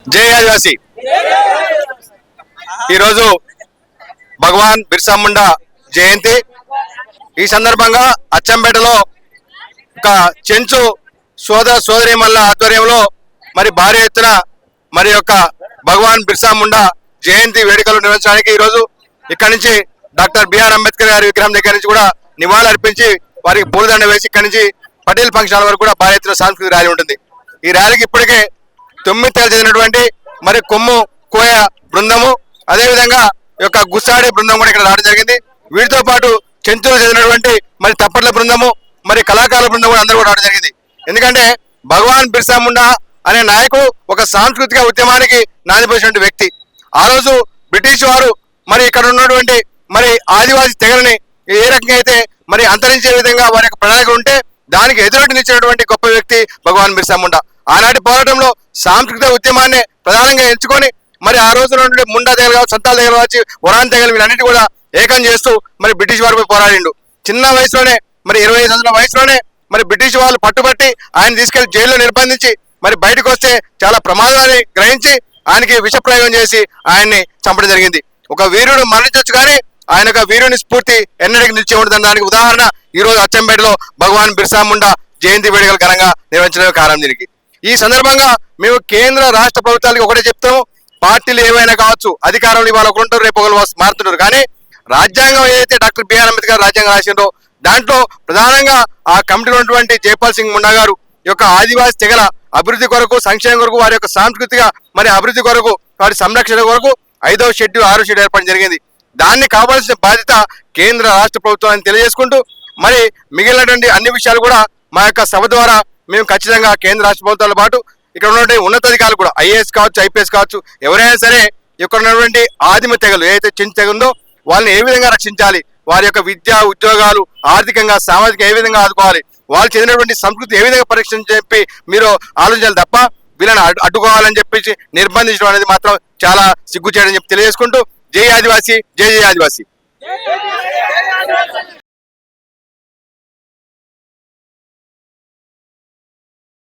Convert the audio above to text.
జై ఆదివాసి. ఈరోజు భగవాన్ బిర్సా ముండా జయంతి. ఈ సందర్భంగా అచ్చంపేటలో ఒక చెంచు సోదర సోదరీమణుల ఆధ్వర్యంలో మరి భారీ ఎత్తున మరి యొక్క భగవాన్ బిర్సా ముండా జయంతి వేడుకలు నిర్వహించడానికి ఈరోజు ఇక్కడి నుంచి డాక్టర్ బిఆర్ అంబేద్కర్ గారి విగ్రహం దగ్గర నుంచి కూడా నివాళులు అర్పించి వారికి పూలదండ వేసి ఇక్కడి నుంచి పటేల్ ఫంక్షన్ వరకు కూడా భారీ ఎత్తున సాంస్కృతిక ర్యాలీ ఉంటుంది. ఈ ర్యాలీకి ఇప్పటికే 9 తేదీ చెందినటువంటి మరి కొమ్ము కోయ బృందము, అదేవిధంగా యొక్క గుస్సాడి బృందం కూడా ఇక్కడ రావడం జరిగింది. వీటితో పాటు చెంచులు చెందినటువంటి మరి తప్పట్ల బృందము, మరి కళాకారుల బృందం కూడా అందరూ కూడా రావడం జరిగింది. ఎందుకంటే భగవాన్ బిర్సా ముండా అనే నాయకుడు ఒక సాంస్కృతిక ఉద్యమానికి నాందిపోసినటువంటి వ్యక్తి. ఆ రోజు బ్రిటిష్ వారు మరి ఇక్కడ ఉన్నటువంటి మరి ఆదివాసీ తెగలని ఏ రకంగా అయితే మరి అంతరించే విధంగా వారి యొక్క ప్రణాళిక ఉంటే దానికి ఎదురొడ్డి నిలిచినటువంటి గొప్ప వ్యక్తి భగవాన్ బిర్సా ముండా. ఆనాటి పోరాటంలో సాంస్కృతిక ఉద్యమాన్ని ప్రధానంగా ఎంచుకొని మరి ఆ రోజున ముండా తెగలు కావచ్చు, సంతాల తెగలు కావచ్చు, వరాన్ తెగలు వీళ్ళన్నిటి కూడా ఏకం చేస్తూ మరి బ్రిటిష్ వారిపై పోరాడిండు. చిన్న వయసులోనే మరి 25 సంవత్సరాల వయసులోనే మరి బ్రిటిష్ వాళ్ళు పట్టుబట్టి ఆయన తీసుకెళ్లి జైల్లో నిర్బంధించి మరి బయటకు వస్తే చాలా ప్రమాదాన్ని గ్రహించి ఆయనకి విషప్రయోగం చేసి ఆయన్ని చంపడం జరిగింది. ఒక వీరుడు మరణించవచ్చు కానీ ఆయన యొక్క వీరుని స్ఫూర్తి ఎన్నటికి నిలిచి ఉండదని దానికి ఉదాహరణ ఈ రోజు అచ్చంపేటలో భగవాన్ బిర్సా ముండా జయంతి వేడుకలు ఘనంగా నిర్వహించడమే కారణం. దీనికి ఈ సందర్భంగా మేము కేంద్ర రాష్ట్ర ప్రభుత్వాలకు ఒకటే చెప్తాము, పార్టీలు ఏమైనా కావచ్చు, అధికారంలో ఇవాళ ఒకరు ఉంటారు, రేపు ఒకరు మారుతుంటారు. కానీ రాజ్యాంగం ఏదైతే డాక్టర్ బిఆర్ అంబేద్కర్ రాజ్యాంగం రాసిందో దాంట్లో ప్రధానంగా ఆ కమిటీలో ఉన్నటువంటి జైపాల్ సింగ్ ముండా గారు యొక్క ఆదివాసీ తెగల అభివృద్ధి కొరకు, సంక్షేమం కొరకు, వారి యొక్క సాంస్కృతిక మరి అభివృద్ధి కొరకు, వారి సంరక్షణ కొరకు 5వ షెడ్యూల్ 6వ షెడ్యూల్ ఏర్పాటు జరిగింది. దాన్ని కావాల్సిన బాధ్యత కేంద్ర రాష్ట్ర ప్రభుత్వాన్ని తెలియజేసుకుంటూ మరి మిగిలినటువంటి అన్ని విషయాలు కూడా మా యొక్క సభ ద్వారా మేము ఖచ్చితంగా కేంద్ర రాష్ట్ర ప్రభుత్వాలతో పాటు ఇక్కడ ఉన్నటువంటి ఉన్నతాధికారులు కూడా ఐఏఎస్ కావచ్చు, ఐపీఎస్ కావచ్చు, ఎవరైనా సరే ఇక్కడ ఉన్నటువంటి ఆదిమ తెగలు ఏదైతే చెంచు తెగ ఉందో వాళ్ళని ఏ విధంగా రక్షించాలి, వారి యొక్క విద్య ఉద్యోగాలు ఆర్థికంగా సామాజిక ఏ విధంగా ఆదుకోవాలి, వాళ్ళు చెందినటువంటి సంస్కృతి ఏ విధంగా పరీక్ష చెప్పి మీరు ఆలోచించాలి తప్ప వీళ్ళని అడ్డుకోవాలని చెప్పేసి నిర్బంధించడం అనేది మాత్రం చాలా సిగ్గు చేయడం చెప్పి తెలియజేసుకుంటూ జై ఆదివాసి, జై జై ఆదివాసి.